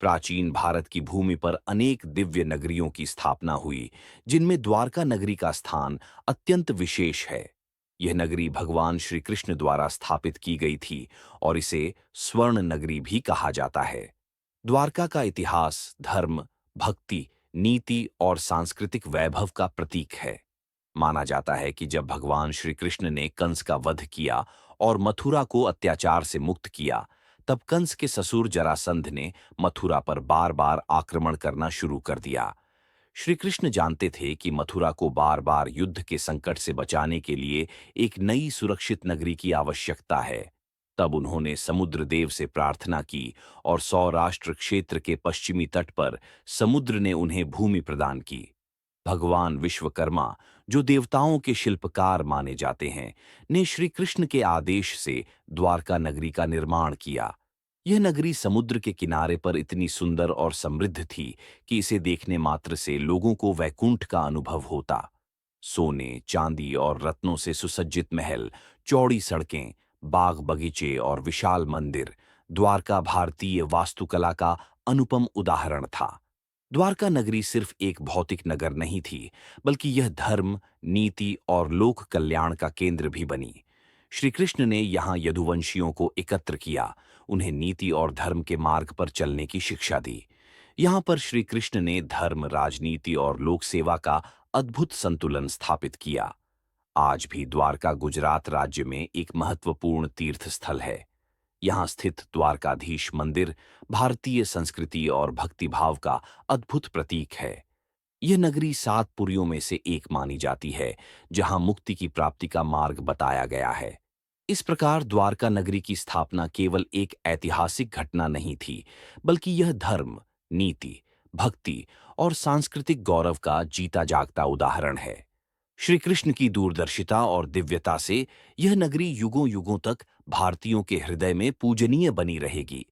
प्राचीन भारत की भूमि पर अनेक दिव्य नगरियों की स्थापना हुई, जिनमें द्वारका नगरी का स्थान अत्यंत विशेष है। यह नगरी भगवान श्री कृष्ण द्वारा स्थापित की गई थी और इसे स्वर्ण नगरी भी कहा जाता है। द्वारका का इतिहास धर्म, भक्ति, नीति और सांस्कृतिक वैभव का प्रतीक है। माना जाता है कि जब भगवान श्री कृष्ण ने कंस का वध किया और मथुरा को अत्याचार से मुक्त किया, तब कंस के ससुर जरासंध ने मथुरा पर बार-बार आक्रमण करना शुरू कर दिया। श्री कृष्ण जानते थे कि मथुरा को बार-बार युद्ध के संकट से बचाने के लिए एक नई सुरक्षित नगरी की आवश्यकता है। तब उन्होंने समुद्र देव से प्रार्थना की और सौराष्ट्र क्षेत्र के पश्चिमी तट पर समुद्र ने उन्हें भूमि प्रदान की। भगवान विश्वकर्मा, जो देवताओं के शिल्पकार माने जाते हैं, ने श्री कृष्ण के आदेश से द्वारका नगरी का निर्माण किया। यह नगरी समुद्र के किनारे पर इतनी सुंदर और समृद्ध थी कि इसे देखने मात्र से लोगों को वैकुंठ का अनुभव होता। सोने, चांदी और रत्नों से सुसज्जित महल, चौड़ी सड़कें, बाग बगीचे और विशाल मंदिर, द्वारका भारतीय वास्तुकला का अनुपम उदाहरण था। द्वारका नगरी सिर्फ एक भौतिक नगर नहीं थी, बल्कि यह धर्म, नीति और लोक कल्याण का केंद्र भी बनी। श्री कृष्ण ने यहाँ यदुवंशियों को एकत्र किया, उन्हें नीति और धर्म के मार्ग पर चलने की शिक्षा दी। यहाँ पर श्री कृष्ण ने धर्म, राजनीति और लोक सेवा का अद्भुत संतुलन स्थापित किया। आज भी द्वारका गुजरात राज्य में एक महत्वपूर्ण तीर्थ स्थल है। यहाँ स्थित द्वारकाधीश मंदिर भारतीय संस्कृति और भक्तिभाव का अद्भुत प्रतीक है। यह नगरी 7 पुरियों में से एक मानी जाती है, जहाँ मुक्ति की प्राप्ति का मार्ग बताया गया है। इस प्रकार द्वारका नगरी की स्थापना केवल एक ऐतिहासिक घटना नहीं थी, बल्कि यह धर्म, नीति, भक्ति और सांस्कृतिक गौरव का जीता जागता उदाहरण है। श्री कृष्ण की दूरदर्शिता और दिव्यता से यह नगरी युगों युगों तक भारतीयों के हृदय में पूजनीय बनी रहेगी।